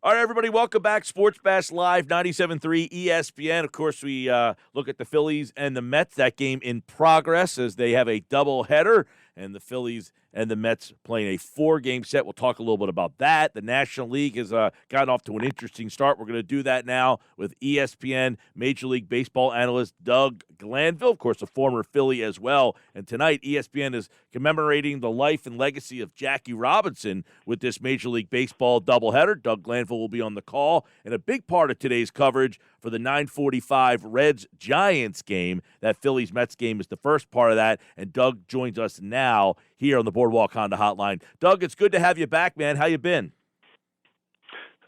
All right, everybody, welcome back. Sports Bash Live, 97.3 ESPN. Of course, we look at the Phillies and the Mets. That game in progress as they have a doubleheader, and the Phillies and the Mets playing a four-game set. We'll talk a little bit about that. The National League has gotten off to an interesting start. We're going to do that now with ESPN Major League Baseball analyst Doug Glanville, of course, a former Philly as well. And tonight, ESPN is commemorating the life and legacy of Jackie Robinson with this Major League Baseball doubleheader. Doug Glanville will be on the call. And a big part of today's coverage for the 9:45 Reds-Giants game, that Phillies-Mets game is the first part of that. And Doug joins us now here on the Boardwalk Honda Hotline. Doug, it's good to have you back, man. How you been?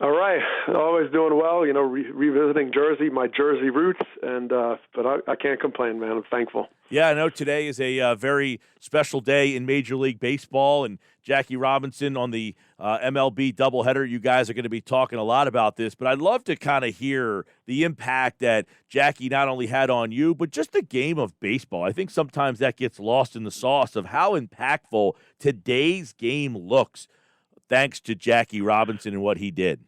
All right. Always doing well, revisiting Jersey, my Jersey roots, and but I can't complain, man. I'm thankful. Yeah, I know today is a very special day in Major League Baseball, and Jackie Robinson on the MLB doubleheader. You guys are going to be talking a lot about this, but I'd love to kind of hear the impact that Jackie not only had on you, but just the game of baseball. I think sometimes that gets lost in the sauce of how impactful today's game looks, thanks to Jackie Robinson and what he did.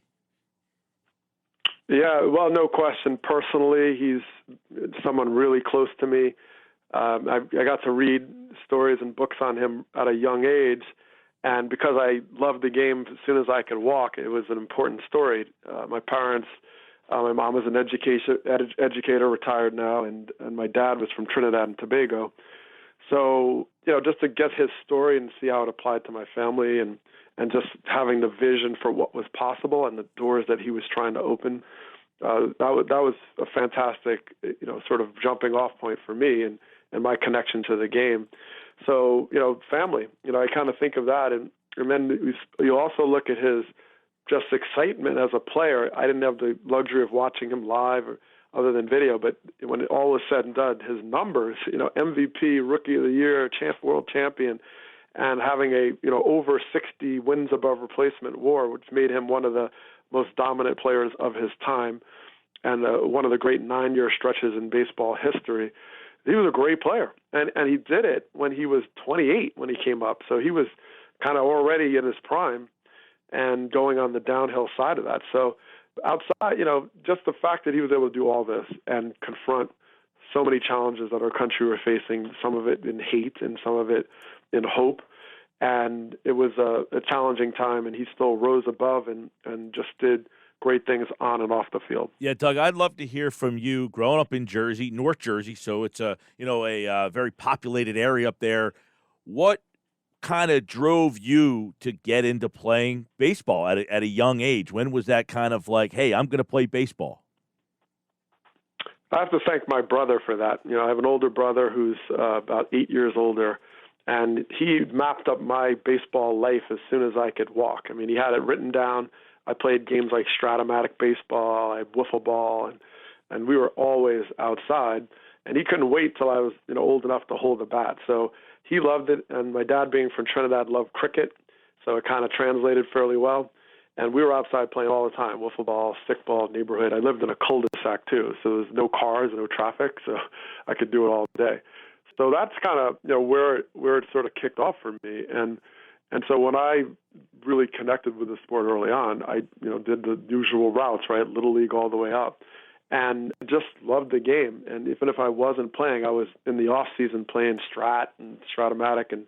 Yeah, well, no question. Personally, he's someone really close to me. I got to read stories and books on him at a young age, and because I loved the game as soon as I could walk, it was an important story. My parents, my mom was an educator, retired now, and my dad was from Trinidad and Tobago. So, just to get his story and see how it applied to my family and just having the vision for what was possible and the doors that he was trying to open, that was a fantastic, sort of jumping off point for me and my connection to the game. So, family, I kind of think of that. And then you also look at his just excitement as a player. I didn't have the luxury of watching him live or other than video, but when it all was said and done, his numbers, MVP, Rookie of the Year, world champion, and having a over 60 wins above replacement WAR, which made him one of the most dominant players of his time, and one of the great 9-year stretches in baseball history. He was a great player, and he did it when he was 28 when he came up. So he was kind of already in his prime and going on the downhill side of that. So outside, just the fact that he was able to do all this and confront so many challenges that our country were facing, some of it in hate and some of it in hope. And it was a challenging time, and he still rose above and just did great things on and off the field. Yeah, Doug, I'd love to hear from you. Growing up in Jersey, North Jersey, so it's a very populated area up there. What kind of drove you to get into playing baseball at a young age? When was that kind of like, hey, I'm going to play baseball? I have to thank my brother for that. I have an older brother who's about 8 years older, and he mapped up my baseball life as soon as I could walk. I mean, he had it written down. I played games like Stratomatic baseball, I wiffle ball, and we were always outside. And he couldn't wait till I was old enough to hold the bat. So he loved it, and my dad, being from Trinidad, loved cricket, so it kind of translated fairly well. And we were outside playing all the time, wiffle ball, stickball, neighborhood. I lived in a cul-de-sac too, so there's no cars, no traffic, so I could do it all day. So that's kind of where it sort of kicked off for me. And so when I really connected with the sport early on, I did the usual routes, right, Little League all the way up, and just loved the game. And even if I wasn't playing, I was in the off season playing Strat and Stratomatic and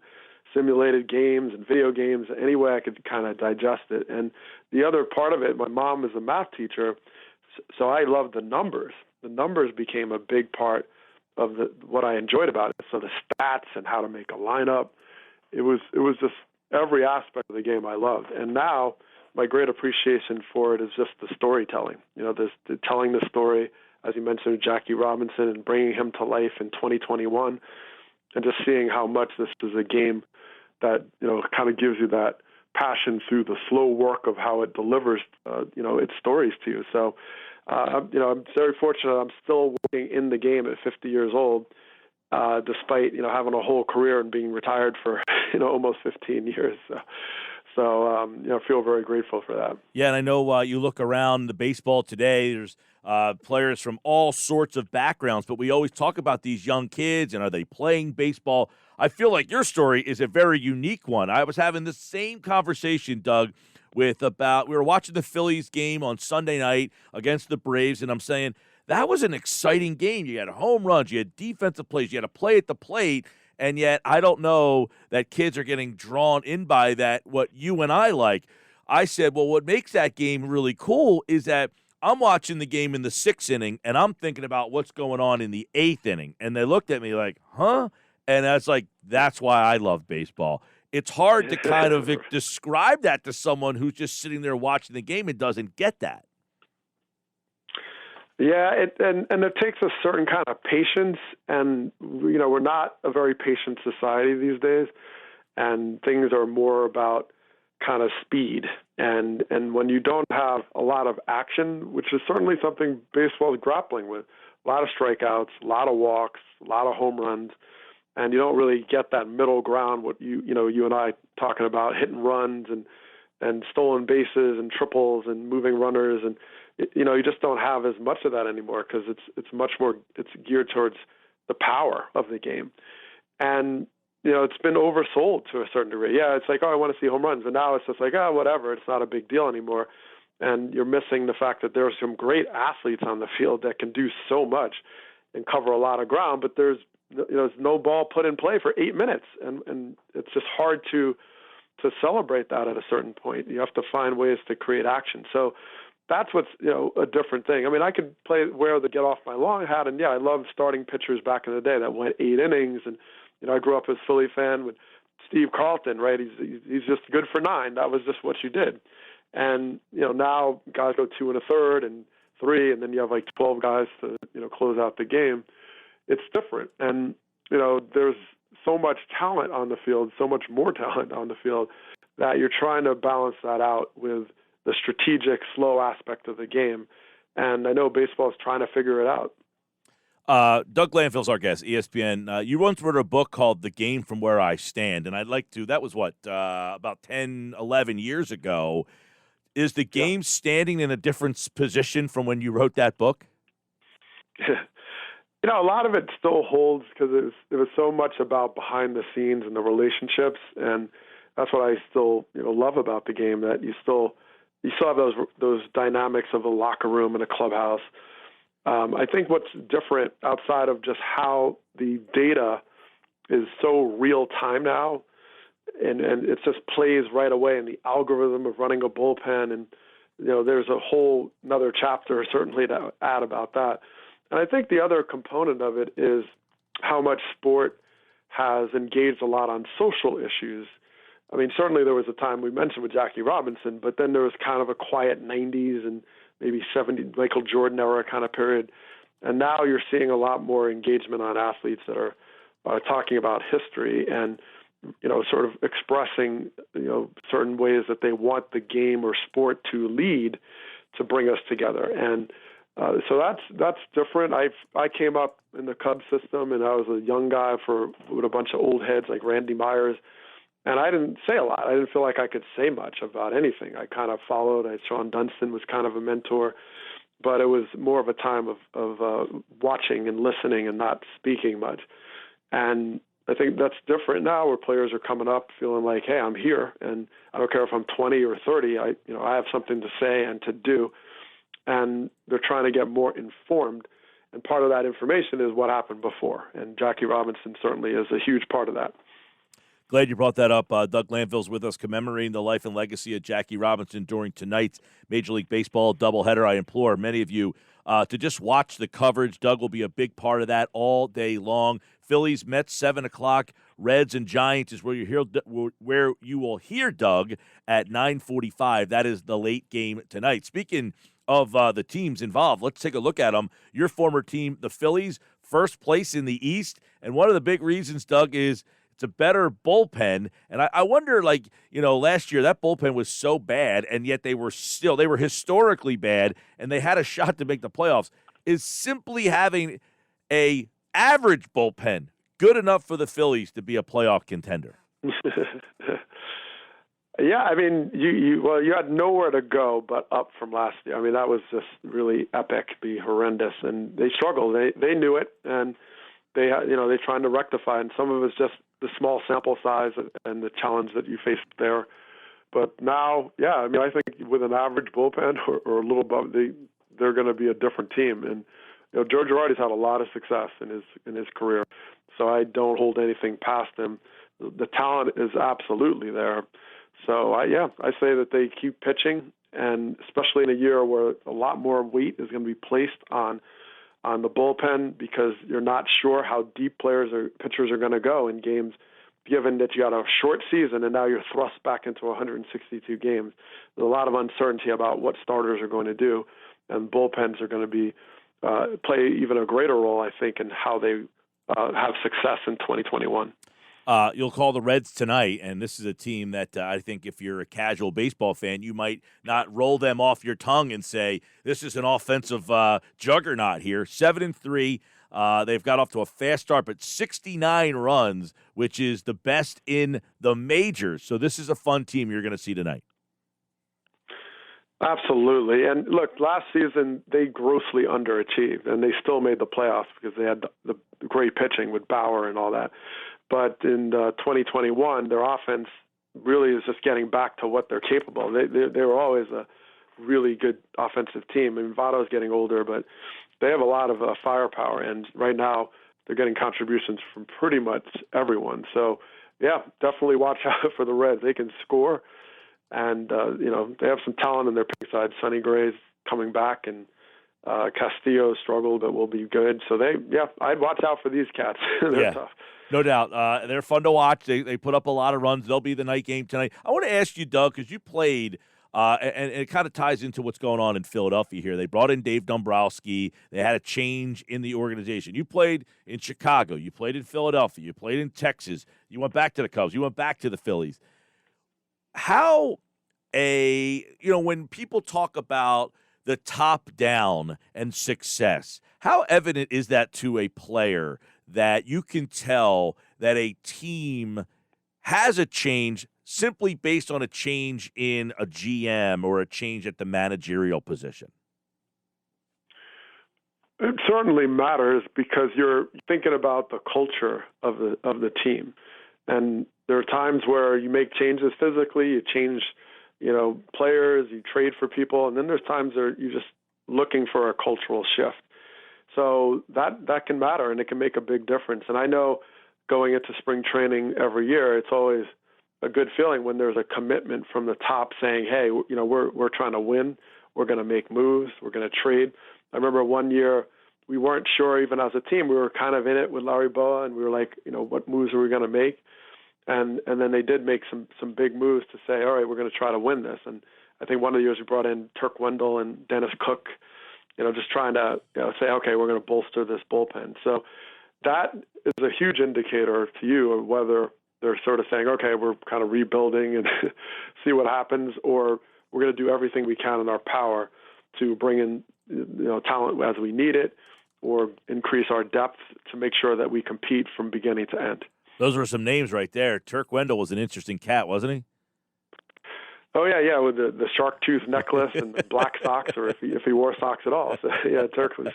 simulated games and video games, any way I could kind of digest it. And the other part of it, my mom is a math teacher, so I loved the numbers. The numbers became a big part of what I enjoyed about it. So the stats and how to make a lineup, it was just every aspect of the game I loved. And now my great appreciation for it is just the storytelling. Telling the story, as you mentioned, Jackie Robinson, and bringing him to life in 2021, and just seeing how much this is a game that kind of gives you that passion through the slow work of how it delivers its stories to you. So I'm very fortunate. I'm still working in the game at 50 years old, despite having a whole career and being retired for almost 15 years. So I feel very grateful for that. Yeah, and I know you look around the baseball today. There's players from all sorts of backgrounds, but we always talk about these young kids and are they playing baseball? I feel like your story is a very unique one. I was having the same conversation, Doug, we were watching the Phillies game on Sunday night against the Braves, and I'm saying that was an exciting game. You had home runs, you had defensive plays, you had a play at the plate, and yet I don't know that kids are getting drawn in by that, what you and I like. I said, well, what makes that game really cool is that I'm watching the game in the 6th inning, and I'm thinking about what's going on in the 8th inning. And they looked at me like, huh? And I was like, that's why I love baseball. It's hard to kind of describe that to someone who's just sitting there watching the game and doesn't get that. Yeah, and it takes a certain kind of patience, and we're not a very patient society these days, and things are more about kind of speed. And when you don't have a lot of action, which is certainly something baseball is grappling with, a lot of strikeouts, a lot of walks, a lot of home runs, and you don't really get that middle ground, what you and I talking about, hitting runs and stolen bases and triples and moving runners, and you just don't have as much of that anymore because it's much more, it's geared towards the power of the game. And it's been oversold to a certain degree. Yeah, it's like, oh, I want to see home runs, but now it's just like, oh, whatever, it's not a big deal anymore. And you're missing the fact that there are some great athletes on the field that can do so much and cover a lot of ground, but there's no ball put in play for 8 minutes, and it's just hard to celebrate that at a certain point. You have to find ways to create action. So that's what's a different thing. I mean, I could wear the get off my long hat, and yeah, I love starting pitchers back in the day that went 8 innings, and I grew up as a Philly fan with Steve Carlton, right? He's just good for 9. That was just what you did. And now guys go 2 1/3 and 3, and then you have like 12 guys to close out the game. It's different, and there's so much talent on the field, so much more talent on the field, that you're trying to balance that out with the strategic, slow aspect of the game. And I know baseball is trying to figure it out. Doug Glanville's our guest, ESPN. You once wrote a book called The Game from Where I Stand, and I'd like to, that was about 10, 11 years ago. Is the game standing in a different position from when you wrote that book? A lot of it still holds because it was so much about behind the scenes and the relationships, and that's what I still love about the game, that you still have those dynamics of a locker room and a clubhouse. I think what's different outside of just how the data is so real time now, and it just plays right away in the algorithm of running a bullpen, and there's a whole another chapter certainly to add about that. And I think the other component of it is how much sport has engaged a lot on social issues. I mean, certainly there was a time we mentioned with Jackie Robinson, but then there was kind of a quiet 90s and maybe 70s Michael Jordan era kind of period. And now you're seeing a lot more engagement on athletes that are talking about history and, sort of expressing, certain ways that they want the game or sport to lead to bring us together. And so that's different. I came up in the Cubs system, and I was a young guy with a bunch of old heads like Randy Myers, and I didn't say a lot. I didn't feel like I could say much about anything. I kind of followed. Sean Dunston was kind of a mentor, but it was more of a time of watching and listening and not speaking much. And I think that's different now, where players are coming up feeling like, hey, I'm here, and I don't care if I'm 20 or 30. I have something to say and to do. And they're trying to get more informed. And part of that information is what happened before. And Jackie Robinson certainly is a huge part of that. Glad you brought that up. Doug Glanville's with us, commemorating the life and legacy of Jackie Robinson during tonight's Major League Baseball doubleheader. I implore many of you to just watch the coverage. Doug will be a big part of that all day long. Phillies, Mets, 7 o'clock. Reds and Giants is where you will hear Doug at 9:45. That is the late game tonight. Speaking of the teams involved, let's take a look at them. Your former team, the Phillies, first place in the East. And one of the big reasons, Doug, is it's a better bullpen. And I wonder, last year that bullpen was so bad, and yet they were historically bad, and they had a shot to make the playoffs. Is simply having a average bullpen good enough for the Phillies to be a playoff contender? Yeah, I mean, you had nowhere to go but up from last year. I mean, that was just really epic, horrendous, and they struggled. They knew it, and they're trying to rectify. And some of it's just the small sample size and the challenge that you faced there. But now, yeah, I mean, I think with an average bullpen or a little above, they're going to be a different team. And Joe Girardi's had a lot of success in his career, so I don't hold anything past him. The talent is absolutely there. So I say that they keep pitching, and especially in a year where a lot more weight is going to be placed on the bullpen because you're not sure how deep pitchers are going to go in games, given that you got a short season and now you're thrust back into 162 games. There's a lot of uncertainty about what starters are going to do, and bullpens are going to be play even a greater role, I think, in how they have success in 2021. You'll call the Reds tonight, and this is a team that I think if you're a casual baseball fan, you might not roll them off your tongue and say, this is an offensive juggernaut here. 7-3. They've got off to a fast start, but 69 runs, which is the best in the majors. So this is a fun team you're going to see tonight. Absolutely. And look, last season they grossly underachieved, and they still made the playoffs because they had the great pitching with Bauer and all that. But in 2021, their offense really is just getting back to what they're capable. They were always a really good offensive team. I mean, Votto's getting older, but they have a lot of firepower, and right now they're getting contributions from pretty much everyone. So, yeah, definitely watch out for the Reds. They can score, and they have some talent in their pick side. Sonny Gray's coming back, and Castillo struggled, but will be good. So I'd watch out for these cats. They're tough. No doubt. They're fun to watch. They put up a lot of runs. They'll be the night game tonight. I want to ask you, Doug, because you played, and it kind of ties into what's going on in Philadelphia here. They brought in Dave Dombrowski. They had a change in the organization. You played in Chicago. You played in Philadelphia. You played in Texas. You went back to the Cubs. You went back to the Phillies. How when people talk about the top down and success, how evident is that to a player that you can tell that a team has a change simply based on a change in a GM or a change at the managerial position? It certainly matters because you're thinking about the culture of the team. And there are times where you make changes physically, you change, players, you trade for people, and then there's times where you're just looking for a cultural shift. So that can matter, and it can make a big difference. And I know going into spring training every year, it's always a good feeling when there's a commitment from the top saying, hey, we're trying to win. We're going to make moves. We're going to trade. I remember one year we weren't sure even as a team. We were kind of in it with Larry Boa, and we were like, what moves are we going to make? And then they did make some big moves to say, all right, we're going to try to win this. And I think one of the years we brought in Turk Wendell and Dennis Cook, just trying to say, okay, we're going to bolster this bullpen. So that is a huge indicator to you of whether they're sort of saying, okay, we're kind of rebuilding and see what happens, or we're going to do everything we can in our power to bring in talent as we need it, or increase our depth to make sure that we compete from beginning to end. Those were some names right there. Turk Wendell was an interesting cat, wasn't he? Oh yeah, with the shark tooth necklace and the black socks, or if he wore socks at all. So yeah, Turk was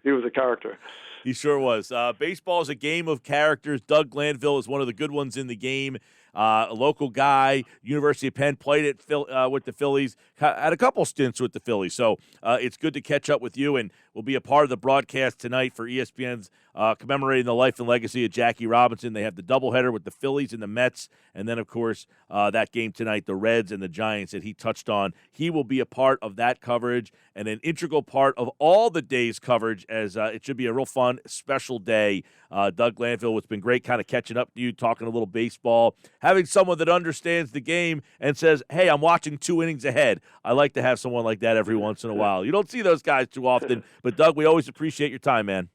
a character. He sure was. Baseball is a game of characters. Doug Glanville is one of the good ones in the game. A local guy, University of Penn, played with the Phillies, had a couple stints with the Phillies. So it's good to catch up with you, and we'll be a part of the broadcast tonight for ESPN's commemorating the life and legacy of Jackie Robinson. They have the doubleheader with the Phillies and the Mets, and then, of course, that game tonight, the Reds and the Giants that he touched on. He will be a part of that coverage and an integral part of all the day's coverage, as it should be a real fun, special day. Doug Glanville, it's been great kind of catching up to you, talking a little baseball, having someone that understands the game and says, hey, I'm watching 2 innings ahead. I like to have someone like that every once in a while. You don't see those guys too often, but Doug, we always appreciate your time, man.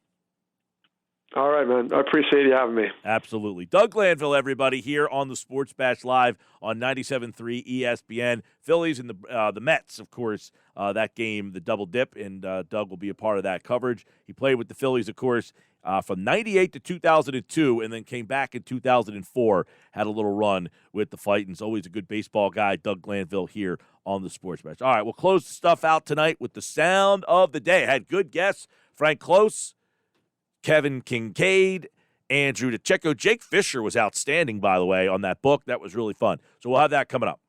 All right, man. I appreciate you having me. Absolutely. Doug Glanville, everybody, here on the Sports Bash Live on 97.3 ESPN. Phillies and the Mets, of course, that game, the double dip, and Doug will be a part of that coverage. He played with the Phillies, of course, from 98 to 2002, and then came back in 2004, had a little run with the Fightins. Always a good baseball guy, Doug Glanville, here on the Sports Bash. All right, we'll close the stuff out tonight with the sound of the day. I had good guests, Frank Close, Kevin Kincaid, Andrew DeCecco. Jake Fisher was outstanding, by the way, on that book. That was really fun. So we'll have that coming up.